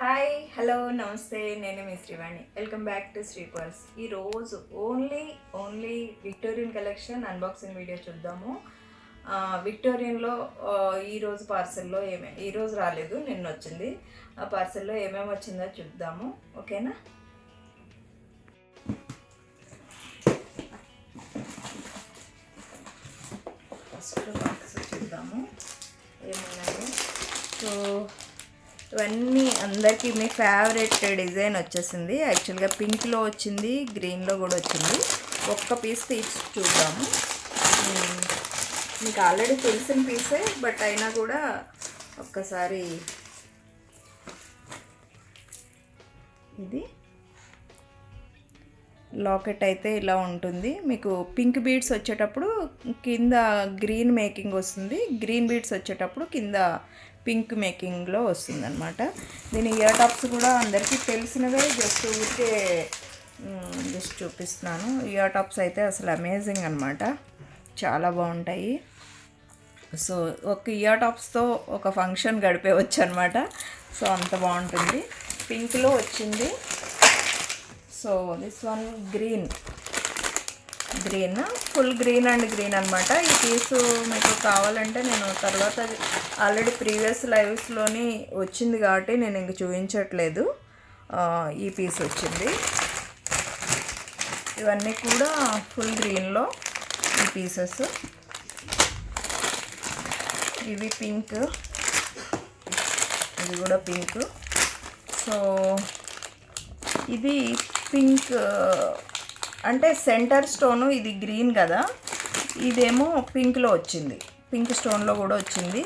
Hi hello namaste, నేను మీ Srivani. Welcome back to Sri purse. ఈరోజు only Victorian collection unboxing video చూద్దాము. విక్టోరియన్లో ఈరోజు పార్సల్లో ఈరోజు రాలేదు, నిన్న వచ్చింది. ఆ పార్సల్లో ఏమేమి వచ్చిందో చూద్దాము, ఓకేనా? ఫస్ట్ బాక్స్ చూద్దాము ఏమున్నాయో. సో ఇవన్నీ అందరికీ మీ ఫేవరెట్ డిజైన్ వచ్చేసింది. యాక్చువల్గా పింక్లో వచ్చింది, గ్రీన్లో కూడా వచ్చింది. ఒక్క పీస్ తీసి చూద్దాము. మీకు ఆల్రెడీ తెలిసిన పీసే, బట్ అయినా కూడా ఒక్కసారి ఇది లాకెట్ అయితే ఇలా ఉంటుంది. మీకు పింక్ బీడ్స్ వచ్చేటప్పుడు కింద గ్రీన్ మేకింగ్ వస్తుంది, గ్రీన్ బీడ్స్ వచ్చేటప్పుడు కింద పింక్ మేకింగ్లో వస్తుంది అనమాట. దీని ఇయర్ టాప్స్ కూడా అందరికీ తెలిసినవే, జస్ట్ చూపిస్తున్నాను. ఇయర్ టాప్స్ అయితే అసలు అమేజింగ్ అనమాట, చాలా బాగుంటాయి. సో ఒక ఇయర్ టాప్స్తో ఒక ఫంక్షన్ గడిపేవచ్చు అనమాట. సో అంత బాగుంటుంది. పింక్లో వచ్చింది. So this one green full green and green అనమాట. ఈ పీసు మీకు కావాలంటే నేను తర్వాత ఆల్రెడీ ప్రీవియస్ లైవ్స్లోని వచ్చింది కాబట్టి నేను ఇంక చూపించట్లేదు. ఈ పీస్ వచ్చింది. ఇవన్నీ కూడా ఫుల్ గ్రీన్లో ఈ పీసెస్. ఇవి పింక్, ఇది కూడా పింక్. సో ఇది పింక్ అంటే సెంటర్ స్టోను, ఇది గ్రీన్ కదా, ఇదేమో పింక్లో వచ్చింది, పింక్ స్టోన్లో కూడా వచ్చింది.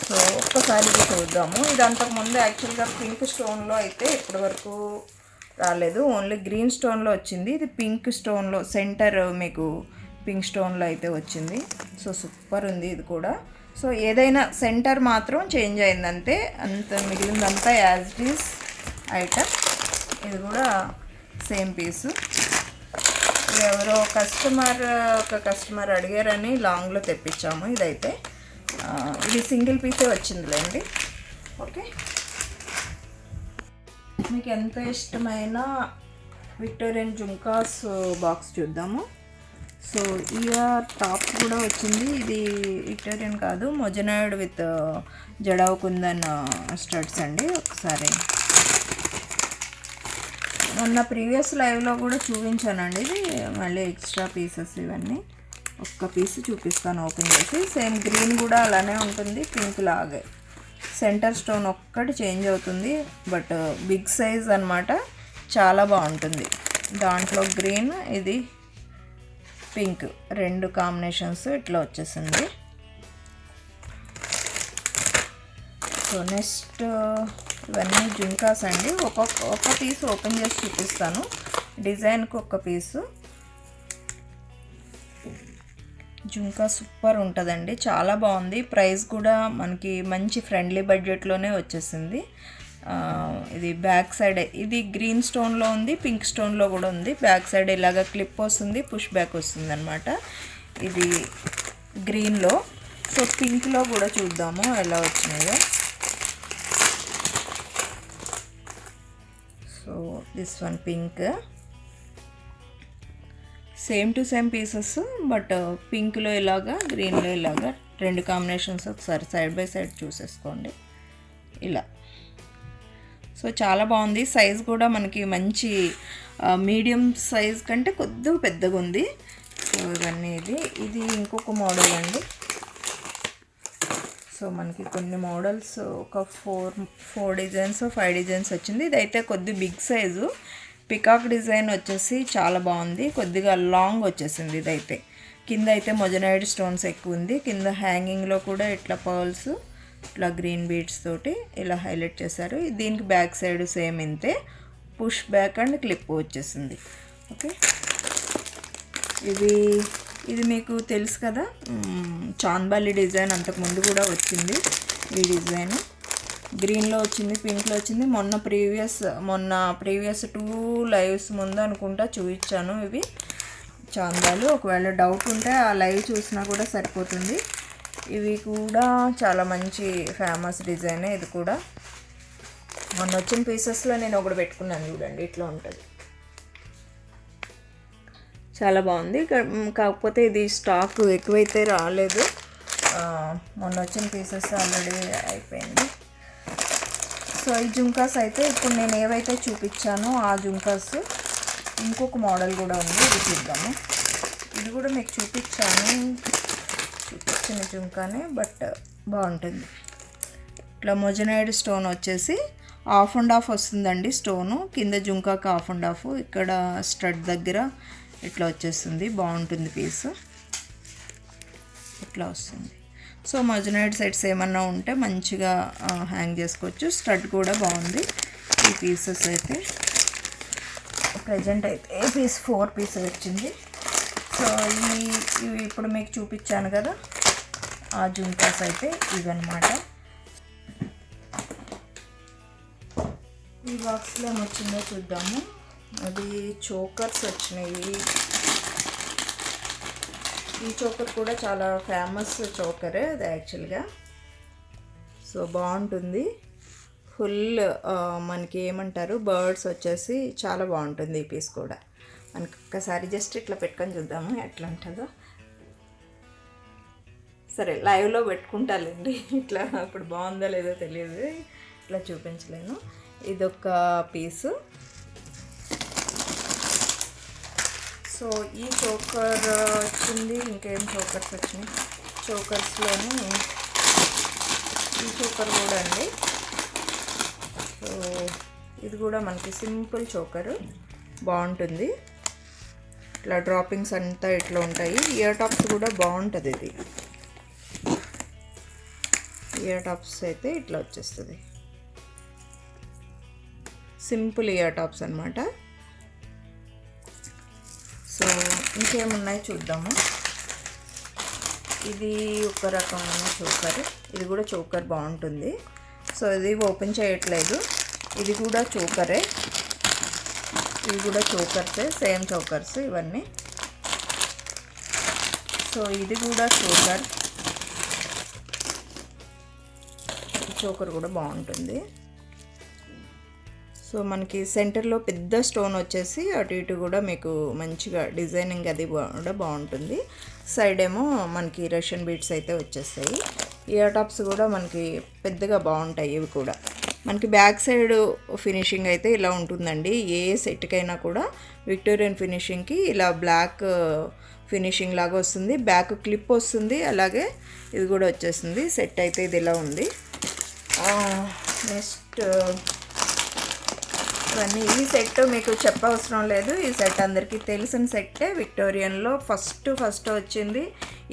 సో ఒక్కసారి ఇది చూద్దాము. ఇది అంతకుముందు యాక్చువల్గా పింక్ స్టోన్లో అయితే ఇప్పటి వరకు రాలేదు, ఓన్లీ గ్రీన్ స్టోన్లో వచ్చింది. ఇది పింక్ స్టోన్లో సెంటర్ మీకు పింక్ స్టోన్లో అయితే వచ్చింది. సో సూపర్ ఉంది ఇది కూడా. సో ఏదైనా సెంటర్ మాత్రం చేంజ్ అయిందంటే, అంత మిగిలిందంతా యాజ్ ఇట్ ఈస్ ఐటమ్. ఇది కూడా సేమ్ పీసు. ఎవరో ఒక కస్టమర్ అడిగారని లాంగ్లో తెప్పించాము. ఇదైతే ఇది సింగిల్ పీసే వచ్చిందిలేండి. ఓకే, మీకు ఎంత ఇష్టమైన విక్టోరియన్ జుంకాస్ బాక్స్ చూద్దాము. సో ఇయర్ టాప్ కూడా వచ్చింది. ఇది విక్టోరియన్ కాదు, మొజనాయిడ్ విత్ జడావ్ కుందన్ స్టడ్స్ అండి. ఒకసారి మొన్న ప్రీవియస్ లైవ్లో కూడా చూపించానండి. ఇది మళ్ళీ ఎక్స్ట్రా పీసెస్ ఇవన్నీ. ఒక్క పీస్ చూపిస్తాను ఓపెన్ చేసి. సేమ్ గ్రీన్ కూడా అలానే ఉంటుంది, పింక్ లాగే. సెంటర్ స్టోన్ ఒక్కటి చేంజ్ అవుతుంది, బట్ బిగ్ సైజ్ అనమాట, చాలా బాగుంటుంది. దాంట్లో గ్రీన్, ఇది పింక్, రెండు కాంబినేషన్స్ ఇట్లా వచ్చేసింది. సో నెక్స్ట్ ఇవన్నీ జుంకాస్ అండి. ఒక్క పీస్ ఓపెన్ చేసి చూపిస్తాను. డిజైన్కి ఒక్క పీసు. జుంకా సూపర్ ఉంటుందండి, చాలా బాగుంది. ప్రైస్ కూడా మనకి మంచి ఫ్రెండ్లీ బడ్జెట్లోనే వచ్చేసింది. ఇది బ్యాక్ సైడ్, ఇది గ్రీన్ స్టోన్లో ఉంది, పింక్ స్టోన్లో కూడా ఉంది. బ్యాక్ సైడ్ ఇలాగ క్లిప్ వస్తుంది, పుష్ బ్యాక్ వస్తుంది అనమాట. ఇది గ్రీన్లో. సో పింక్లో కూడా చూద్దాము ఎలా వచ్చినాయో. So this one pink, same to same pieces, but పింక్లో ఇలాగా, గ్రీన్లో ఇలాగా, రెండు కాంబినేషన్స్ ఒకసారి సైడ్ బై సైడ్ చూసేసుకోండి ఇలా. సో చాలా బాగుంది. సైజ్ కూడా మనకి మంచి మీడియం సైజ్ కంటే కొద్దిగా పెద్దగా ఉంది. సో ఇవన్నీ ఇది ఇంకొక మోడల్ అండి. సో మనకి కొన్ని మోడల్స్ ఒక ఫోర్ డిజైన్స్ 5 డిజైన్స్ వచ్చింది. ఇదైతే కొద్ది బిగ్ సైజు, పికాక్ డిజైన్ వచ్చేసి చాలా బాగుంది, కొద్దిగా లాంగ్ వచ్చేసింది. ఇదైతే కింద అయితే మొజనాయిడ్ స్టోన్స్ ఎక్కువ ఉంది. కింద హ్యాంగింగ్లో కూడా ఇట్లా పర్ల్స్, ఇట్లా గ్రీన్ బీడ్స్ తోటి ఇలా హైలైట్ చేశారు. దీనికి బ్యాక్ సైడ్ సేమ్ ఇంతే, పుష్ బ్యాక్ అండ్ క్లిప్ వచ్చేసింది. ఓకే, ఇది మీకు తెలుసు కదా, చాంద్బాలి డిజైన్ అంతకుముందు కూడా వచ్చింది. ఈ డిజైన్ గ్రీన్లో వచ్చింది, పింక్లో వచ్చింది. మొన్న ప్రీవియస్ 2 లైవ్స్ ముందు అనుకుంటా చూపించాను ఇవి చాంద్బాలు. ఒకవేళ డౌట్ ఉంటే ఆ లైవ్ చూసినా కూడా సరిపోతుంది. ఇవి కూడా చాలా మంచి ఫేమస్ డిజైనే ఇది కూడా. మొన్న వచ్చిన పీసెస్లో నేను ఒకటి పెట్టుకున్నాను చూడండి, ఇట్లా ఉంటుంది, చాలా బాగుంది. కాకపోతే ఇది స్టాక్ ఎక్కువైతే రాలేదు, మొన్న వచ్చిన పీసెస్ ఆల్రెడీ అయిపోయింది. సో ఈ జుంకాస్ అయితే ఇప్పుడు నేను ఏవైతే చూపించానో ఆ జుంకాస్, ఇంకొక మోడల్ కూడా ఉంది, ఇది చూద్దాము. ఇది కూడా మీకు చూపించిన జుంకానే, బట్ బాగుంటుంది. ఇట్లా మొజనైడ్ స్టోన్ వచ్చేసి ఆఫ్ అండ్ ఆఫ్ వస్తుందండి స్టోను, కింద జుంకాకి ఆఫ్ అండ్ ఆఫ్, ఇక్కడ స్టడ్ దగ్గర ఇట్లా వచ్చేస్తుంది, బాగుంటుంది పీస్, ఇట్లా వస్తుంది. సో మొజనైడ్ సెట్స్ ఏమన్నా ఉంటే మంచిగా హ్యాంగ్ చేసుకోవచ్చు. స్టడ్ కూడా బాగుంది. ఈ పీసెస్ అయితే ప్రజెంట్ అయితే పీస్ 4 పీసెస్ వచ్చింది. సో ఇవి ఇప్పుడు మీకు చూపించాను కదా, ఆ జుంకాస్ అయితే ఇవన్నమాట. ఈ బాక్స్లో ఏమొచ్చిందో చూద్దాము. అది చోకర్స్ వచ్చినాయి. ఈ చోకర్ కూడా చాలా ఫేమస్ చోకరే అది యాక్చువల్గా. సో బాగుంటుంది, ఫుల్ మనకి ఏమంటారు బర్డ్స్ వచ్చేసి చాలా బాగుంటుంది ఈ పీస్ కూడా. మనకి ఒక్కసారి జస్ట్ ఇట్లా పెట్టుకొని చూద్దాము ఎట్లా ఉంటుందో. సరే లైవ్లో పెట్టుకుంటానండి, ఇట్లా ఇప్పుడు బాగుందో లేదో తెలియదు, ఇట్లా చూపించలేను. ఇదొక పీసు. సో ఈ చోకర్ వచ్చింది, ఇంకేం చోకర్స్ వచ్చినాయి. చోకర్స్లోని ఈ చోకర్ కూడా అండి. సో ఇది కూడా మనకి సింపుల్ చోకరు, బాగుంటుంది. ఇట్లా డ్రాపింగ్స్ అంతా ఇట్లా ఉంటాయి. ఇయర్ టాప్స్ కూడా బాగుంటుంది. ఇది ఇయర్ టాప్స్ అయితే ఇట్లా వచ్చేస్తుంది, సింపుల్ ఇయర్ టాప్స్ అన్నమాట. సో ఇంకేమున్నాయి చూద్దాము. ఇది ఒక రకమైన చోకర్, ఇది కూడా చోకర్ బాగుంటుంది. సో ఇది ఓపెన్ చేయట్లేదు, ఇది కూడా చోకరే, ఇవి కూడా చోకర్సే, సేమ్ చోకర్స్ ఇవన్నీ. సో ఇది కూడా చోకర్, చోకర్ కూడా బాగుంటుంది. సో మనకి సెంటర్లో పెద్ద స్టోన్ వచ్చేసి అటు ఇటు కూడా మీకు మంచిగా డిజైనింగ్ అది కూడా బాగుంటుంది. సైడ్ ఏమో మనకి రష్యన్ బీడ్స్ అయితే వచ్చేస్తాయి. ఇయర్ టాప్స్ కూడా మనకి పెద్దగా బాగుంటాయి. ఇవి కూడా మనకి బ్యాక్ సైడ్ ఫినిషింగ్ అయితే ఇలా ఉంటుందండి. ఏ సెట్కైనా కూడా విక్టోరియన్ ఫినిషింగ్కి ఇలా బ్లాక్ ఫినిషింగ్ లాగా వస్తుంది, బ్యాక్ క్లిప్ వస్తుంది, అలాగే ఇది కూడా వచ్చేస్తుంది. సెట్ అయితే ఇది ఇలా ఉంది. నెక్స్ట్ ఇవన్నీ, ఈ సెట్ మీకు చెప్పవసరం లేదు, ఈ సెట్ అందరికీ తెలిసిన సెట్టే. విక్టోరియన్లో ఫస్ట్ వచ్చింది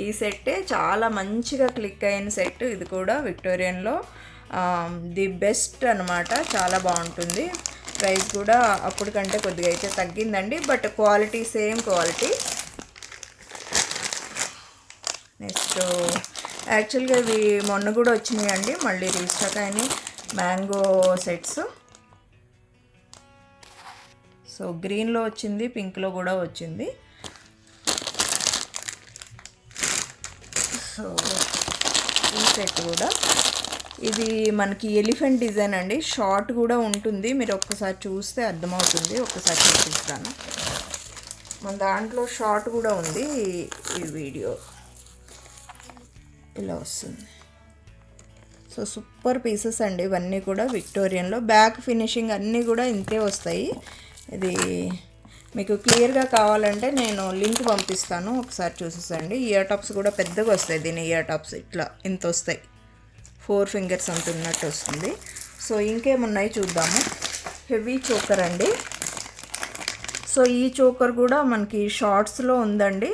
ఈ సెట్టే, చాలా మంచిగా క్లిక్ అయిన సెట్ ఇది కూడా. విక్టోరియన్లో ది బెస్ట్ అనమాట, చాలా బాగుంటుంది. ప్రైస్ కూడా అప్పటికంటే కొద్దిగా అయితే తగ్గిందండి, but quality same quality. Next యాక్చువల్గా ఇవి మొన్న కూడా వచ్చినాయండి, మళ్ళీ రీస్టాక్ అయినాయి మ్యాంగో సెట్స్. సో గ్రీన్లో వచ్చింది, పింక్లో కూడా వచ్చింది. సో ఈ సెట్ కూడా ఇది మనకి ఎలిఫెంట్ డిజైన్ అండి, షార్ట్ కూడా ఉంటుంది. మీరు ఒక్కసారి చూస్తే అర్థమవుతుంది, ఒక్కసారి చూపిస్తాను. మన దాంట్లో షార్ట్ కూడా ఉంది. ఈ వీడియో ఇలా వస్తుంది. సో సూపర్ పీసెస్ అండి ఇవన్నీ కూడా విక్టోరియన్లో. బ్యాక్ ఫినిషింగ్ అన్నీ కూడా ఇంతే వస్తాయి. ఇది మీకు క్లియర్గా కావాలంటే నేను లింక్ పంపిస్తాను, ఒకసారి చూసేసండి. ఇయర్ టాప్స్ కూడా పెద్దగా వస్తాయి, దీని ఇయర్ టాప్స్ ఇట్లా ఇంత వస్తాయి, 4 ఫింగర్స్ అంత ఉన్నట్టు వస్తుంది. సో ఇంకేమున్నాయి చూద్దాము. హెవీ చోకర్ అండి. సో ఈ చోకర్ కూడా మనకి షార్ట్స్లో ఉందండి,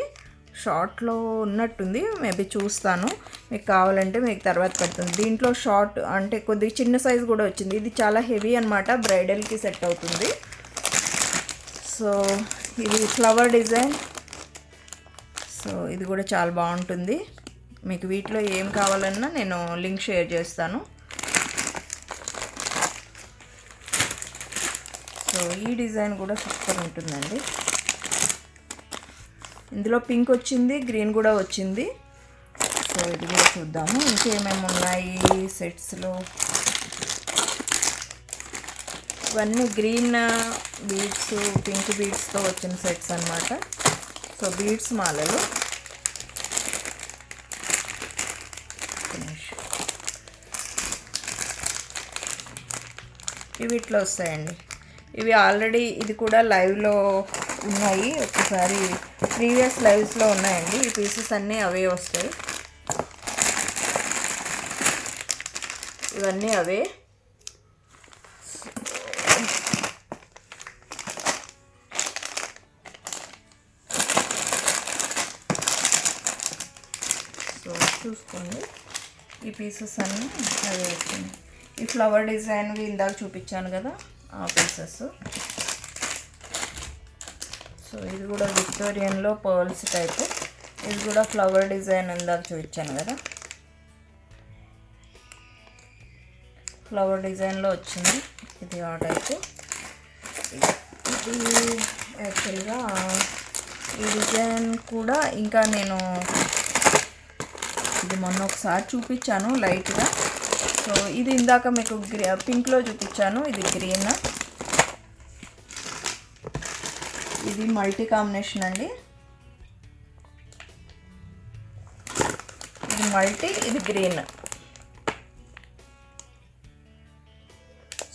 షార్ట్లో ఉన్నట్టుంది, మేబీ చూస్తాను, మీకు కావాలంటే మీకు తర్వాత పెడుతుంది. దీంట్లో షార్ట్ అంటే కొద్దిగా చిన్న సైజు కూడా వచ్చింది. ఇది చాలా హెవీ అనమాట, బ్రైడల్కి సెట్ అవుతుంది. సో ఇది ఫ్లవర్ డిజైన్. సో ఇది కూడా చాలా బాగుంటుంది. మీకు వీటిలో ఏం కావాలన్నా నేను లింక్ షేర్ చేస్తాను. సో ఈ డిజైన్ కూడా సూపర్ ఉంటుందండి. ఇందులో పింక్ వచ్చింది, గ్రీన్ కూడా వచ్చింది. సో ఇది కూడా చూద్దాము ఇంకేమేమి ఉన్నాయి సెట్స్లో. ఇవన్నీ గ్రీన్ బీడ్స్, పింక్ బీడ్స్తో వచ్చిన సెట్స్ అన్నమాట. సో బీడ్స్ మాలలు. ఇవి ఇట్లా వస్తాయండి. ఇవి ఆల్రెడీ ఇది కూడా లైవ్లో ఉన్నాయి, ఒకసారి ప్రీవియస్ లైవ్స్లో ఉన్నాయండి. ఈ పీసెస్ అన్నీ అవే వస్తాయి, ఇవన్నీ అవే. సో చూసుకోండి, ఈ పీసెస్ అన్నీ అవే వచ్చింది. ఈ ఫ్లవర్ డిజైన్వి ఇందాక చూపించాను కదా, ఆ పీసెస్. సో ఇది కూడా విక్టోరియన్లో పర్ల్స్ టైప్. ఇది కూడా ఫ్లవర్ డిజైన్ ఇందాక చూపించాను కదా, ఫ్లవర్ డిజైన్లో వచ్చింది. ఇది ఆ టైప్. ఇది యాక్చువల్గా ఈ డిజైన్ కూడా ఇంకా నేను ఇది మొన్న ఒకసారి చూపించాను లైట్గా. సో ఇది ఇందాక మీకు పింక్లో చూపించాను, ఇది గ్రీన్. ఇది మల్టీ కాంబినేషన్ అండి, ఇది మల్టీ, ఇది గ్రీన్.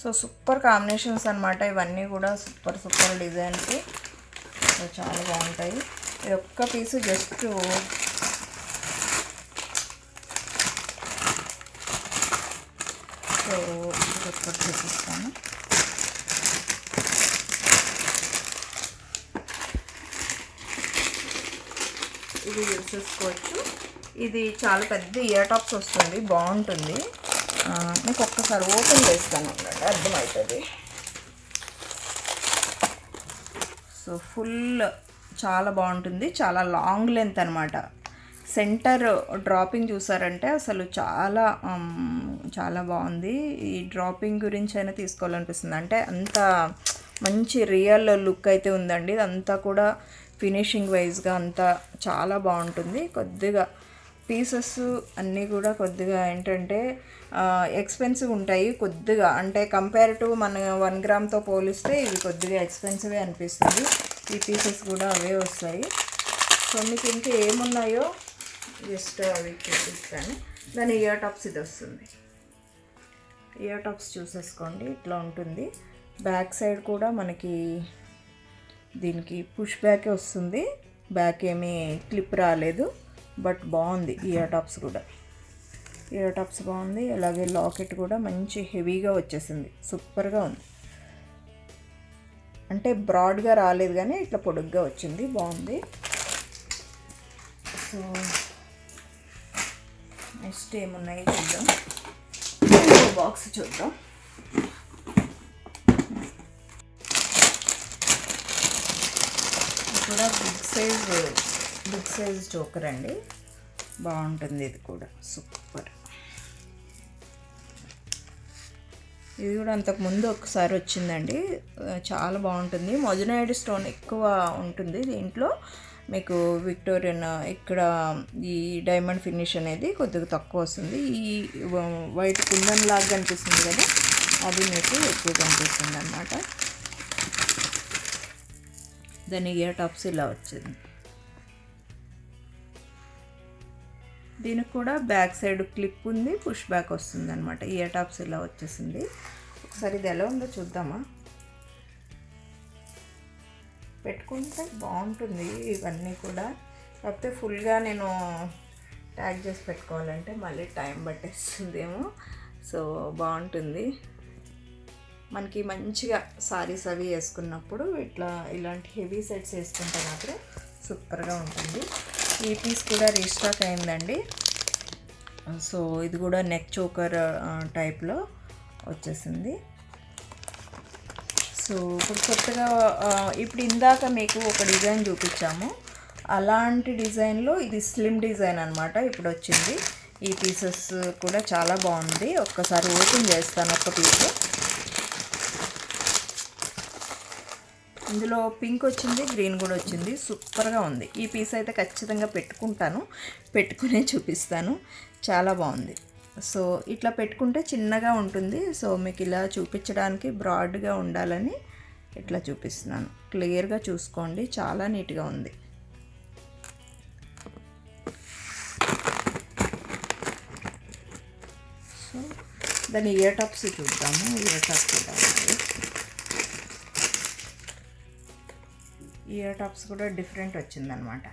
సో సూపర్ కాంబినేషన్స్ అన్నమాట ఇవన్నీ కూడా, సూపర్ సూపర్ డిజైన్స్. సో చాలా బాగుంటాయి. ఇది ఒక్క పీసు జస్ట్ సో ఒక్కటి చూపిస్తాను. ఇది యూస్ చేసుకోవచ్చు. ఇది చాలా పెద్ద ఇయర్ టాప్స్ వస్తుంది, బాగుంటుంది. మీకు ఒక్కసారి ఓపెన్ చేస్తాను, అర్థమవుతుంది. సో ఫుల్ చాలా బాగుంటుంది, చాలా లాంగ్ లెంత్ అనమాట. సెంటర్ డ్రాపింగ్ చూసారంటే అసలు చాలా చాలా బాగుంది. ఈ డ్రాపింగ్ గురించి అయినా తీసుకోవాలనిపిస్తుంది, అంటే అంత మంచి రియల్ లుక్ అయితే ఉందండి. ఇదంతా కూడా ఫినిషింగ్ వైజ్గా అంతా చాలా బాగుంటుంది. కొద్దిగా పీసెస్ అన్నీ కూడా కొద్దిగా ఏంటంటే ఎక్స్పెన్సివ్ ఉంటాయి కొద్దిగా, అంటే కంపేర్ టు మన 1 గ్రామ్తో పోలిస్తే ఇవి కొద్దిగా ఎక్స్పెన్సివే అనిపిస్తుంది. ఈ పీసెస్ కూడా అవే వస్తాయి. సో మీకు ఇంకా ఏమున్నాయో జస్ట్ అవి చూపిస్తాను. దాని ఇయర్ టాప్స్ ఇది వస్తుంది. ఇయర్ టాప్స్ చూసేసుకోండి, ఇట్లా ఉంటుంది. బ్యాక్ సైడ్ కూడా మనకి దీనికి పుష్ బ్యాకే వస్తుంది, బ్యాక్ ఏమీ క్లిప్ రాలేదు. బట్ బాగుంది ఇయర్ టాప్స్ కూడా, ఇయర్ టాప్స్ బాగుంది. అలాగే లాకెట్ కూడా మంచి హెవీగా వచ్చేసింది, సూపర్గా ఉంది. అంటే బ్రాడ్గా రాలేదు కానీ ఇట్లా పొడుగ్గా వచ్చింది, బాగుంది. సో నెక్స్ట్ ఏమున్నాయి చూద్దాం, బాక్స్ చూద్దాం. ఇది కూడా బిగ్ సైజ్ చోకర్ అండి, బాగుంటుంది. ఇది కూడా సూపర్. ఇది కూడా అంతకుముందు ఒకసారి వచ్చిందండి, చాలా బాగుంటుంది. మొజనైడ్ స్టోన్ ఎక్కువ ఉంటుంది దీంట్లో. మీకు విక్టోరియన్ ఇక్కడ ఈ డైమండ్ ఫినిష్ అనేది కొద్దిగా తక్కువ వస్తుంది. ఈ వైట్ కుందన్ లాగా కనిపిస్తుంది కదా, అది మీకు ఎక్కువ కనిపిస్తుంది అన్నమాట. దాని ఇయర్ టాప్స్ ఇలా వచ్చింది. దీనికి కూడా బ్యాక్ సైడ్ క్లిప్ ఉంది, పుష్ బ్యాక్ వస్తుంది అనమాట. ఇయర్ టాప్స్ ఇలా వచ్చేసింది. ఒకసారి ఇది ఎలా ఉందో చూద్దామా. పెట్టుకుంటే బాగుంటుంది ఇవన్నీ కూడా, కాకపోతే ఫుల్గా నేను ట్యాగ్ చేసి పెట్టుకోవాలంటే మళ్ళీ టైం పట్టేస్తుందేమో. సో బాగుంటుంది. మనకి మంచిగా సారీస్ అవి వేసుకున్నప్పుడు ఇలాంటి హెవీ సెట్స్ వేసుకుంటే మాత్రం సూపర్గా ఉంటుంది. ఈ పీస్ కూడా రీస్టాక్ అయిందండి. సో ఇది కూడా నెక్ చోకర్ టైప్లో వచ్చేసింది. సో ఇప్పుడు కొత్తగా ఇప్పుడు ఇందాక మీకు ఒక డిజైన్ చూపించాము, అలాంటి డిజైన్లో ఇది స్లిమ్ డిజైన్ అనమాట ఇప్పుడు వచ్చింది. ఈ పీసెస్ కూడా చాలా బాగుంది. ఒక్కసారి ఓపెన్ చేస్తాను ఒక పీస్. ఇందులో పింక్ వచ్చింది, గ్రీన్ కూడా వచ్చింది, సూపర్గా ఉంది. ఈ పీస్ అయితే ఖచ్చితంగా పెట్టుకుంటాను, పెట్టుకునే చూపిస్తాను. చాలా బాగుంది. సో ఇట్లా పెట్టుకుంటే చిన్నగా ఉంటుంది. సో మీకు ఇలా చూపించడానికి బ్రాడ్గా ఉండాలని ఇట్లా చూపిస్తున్నాను. క్లియర్గా చూసుకోండి, చాలా నీట్గా ఉంది. సో దాని ఇయర్ టాప్స్ చూద్దాము. ఇయర్ టాప్స్ కూడా ఇయర్ టాప్స్ కూడా డిఫరెంట్ వచ్చిందనమాట.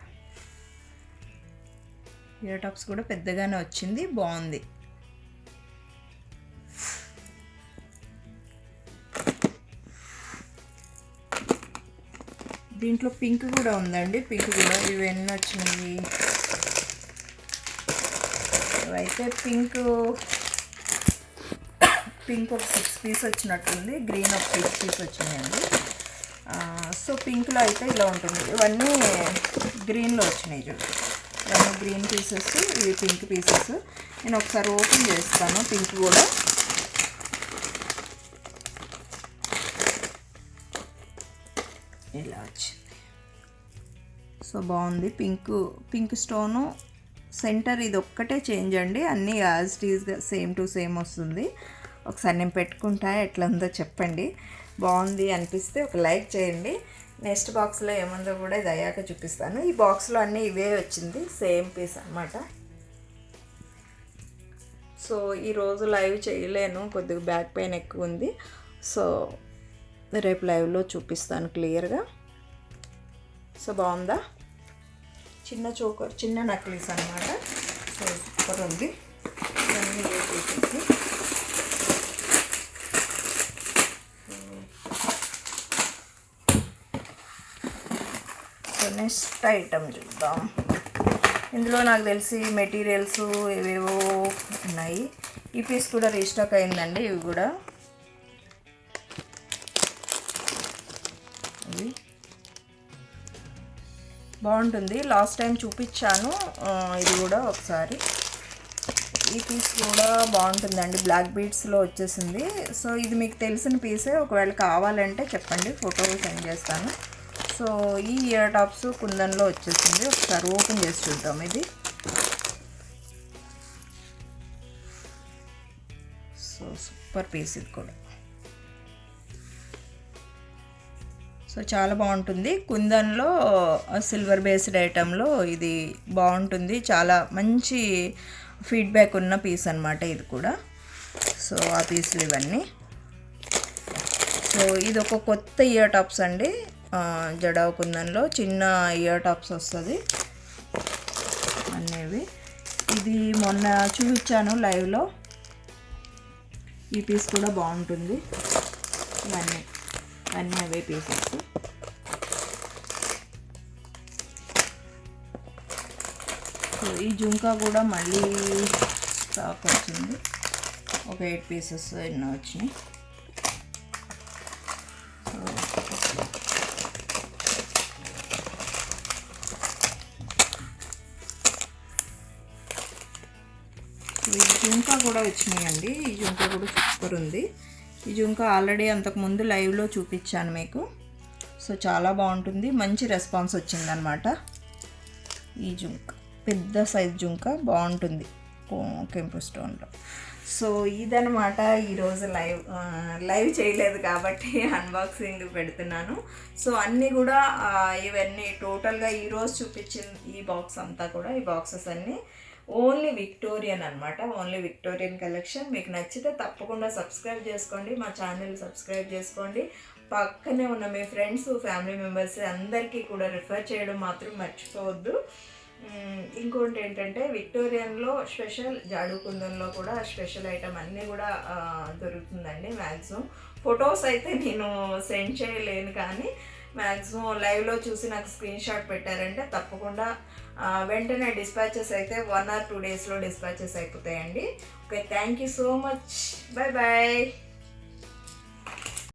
ఇయర్ టాప్స్ కూడా పెద్దగానే వచ్చింది, బాగుంది. దీంట్లో పింక్ కూడా ఉందండి. పింక్ కూడా ఇవన్నీ వచ్చినాయి. ఇవైతే పింక్ ఒక 6 పీస్ వచ్చినట్టుంది. గ్రీన్ ఒక 6 పీస్ వచ్చినాయండి. సో పింక్లో అయితే ఇలా ఉంటుంది. ఇవన్నీ గ్రీన్లో వచ్చినాయి చూడండి. ఇవన్నీ గ్రీన్ పీసెస్, ఇవి పింక్ పీసెస్. నేను ఒకసారి ఓపెన్ చేస్తాను. పింక్ కూడా ఇలా వచ్చింది. సో బాగుంది. పింక్ స్టోను సెంటర్ ఇది ఒక్కటే చేంజ్ అండి. అన్నీ యాజ్ టీజ్గా సేమ్ టు సేమ్ వస్తుంది. ఒకసారి నేను పెట్టుకుంటా, ఎట్లా ఉందో చెప్పండి. బాగుంది అనిపిస్తే ఒక లైక్ చేయండి. నెక్స్ట్ బాక్స్లో ఏముందో కూడా ఇది అయ్యాక చూపిస్తాను. ఈ బాక్స్లో అన్నీ ఇవే వచ్చింది, సేమ్ పీస్ అన్నమాట. సో ఈరోజు లైవ్ చేయలేను, కొద్దిగా బ్యాక్ పెయిన్ ఎక్కువ ఉంది. సో రేపు లైవ్లో చూపిస్తాను క్లియర్గా. సో బాగుందా? చిన్న చోకర్, చిన్న నక్లీస్ అన్నమాట. సో సూపర్ ఉంది. ఇవన్నీ చూసేసి నెక్స్ట్ ఐటమ్ చూద్దాం. ఇందులో నాకు తెలిసి మెటీరియల్స్ ఏవేవో ఉన్నాయి. ఈ పీస్ కూడా రీస్టాక్ అయిందండి. ఇవి కూడా ఇవి బాగుంటుంది. లాస్ట్ టైం చూపించాను, ఇది కూడా ఒకసారి. ఈ పీస్ కూడా బాగుంటుందండి. బ్లాక్ బీడ్స్లో వచ్చేసింది. సో ఇది మీకు తెలిసిన పీసే, ఒకవేళ కావాలంటే చెప్పండి, ఫోటో సెండ్ చేస్తాను. సో ఈ ఇయర్ టాప్స్ కుందన్లో వచ్చేసింది. ఒకసారి ఓపెన్ చేసి చూద్దాం. ఇది సో సూపర్ పీస్ ఇది కూడా. సో చాలా బాగుంటుంది. కుందన్లో సిల్వర్ బేస్డ్ ఐటెంలో ఇది బాగుంటుంది. చాలా మంచి ఫీడ్బ్యాక్ ఉన్న పీస్ అన్నమాట ఇది కూడా. సో ఆ పీసులు ఇవన్నీ. సో ఇది ఒక కొత్త ఇయర్ టాప్స్ అండి. జడావు కుందన్లో చిన్న ఇయర్ టాప్స్ వస్తుంది అనేవి. ఇది మొన్న చూపించాను లైవ్లో. ఈ పీస్ కూడా బాగుంటుంది. ఇవన్నీ అవే పీసెస్. సో ఈ జుంకా కూడా మళ్ళీ స్టాక్ వచ్చింది. ఒక 8 పీసెస్ ఎన్నో వచ్చినాయి. ఈ జుంకా కూడా వచ్చినాయండి. ఈ జుంకా కూడా సూపర్ ఉంది. ఈ జుంకా ఆల్రెడీ అంతకుముందు లైవ్లో చూపించాను మీకు. సో చాలా బాగుంటుంది. మంచి రెస్పాన్స్ వచ్చిందనమాట. ఈ జుంకా పెద్ద సైజ్ జుంకా బాగుంటుంది కెంపు స్టోన్లో. సో ఇదనమాట ఈరోజు లైవ్ చేయలేదు కాబట్టి అన్బాక్సింగ్ పెడుతున్నాను. సో అన్నీ కూడా ఇవన్నీ టోటల్గా ఈరోజు చూపించింది ఈ బాక్స్ అంతా కూడా, ఈ బాక్సెస్ అన్నీ ఓన్లీ విక్టోరియన్ అనమాట. Only Victorian collection. మీకు నచ్చితే తప్పకుండా సబ్స్క్రైబ్ చేసుకోండి, మా ఛానల్ సబ్స్క్రైబ్ చేసుకోండి. పక్కనే ఉన్న మీ ఫ్రెండ్స్, ఫ్యామిలీ మెంబర్స్ అందరికీ కూడా రిఫర్ చేయడం మాత్రం మర్చిపోవద్దు. ఇంకోటి ఏంటంటే విక్టోరియన్లో స్పెషల్ జాడు కుందన్లో కూడా స్పెషల్ ఐటమ్ అన్నీ కూడా దొరుకుతుందండి. మ్యాక్సిమం ఫొటోస్ అయితే నేను సెండ్ చేయలేను, కానీ మ్యాక్సిమం లైవ్లో చూసి నాకు స్క్రీన్ షాట్ పెట్టారంటే తప్పకుండా వెంటనే డిస్పాచెస్ అయితే 1 or 2 డేస్లో డిస్పాచెస్ అయిపోతాయండి. Okay, thank you so much. Bye bye.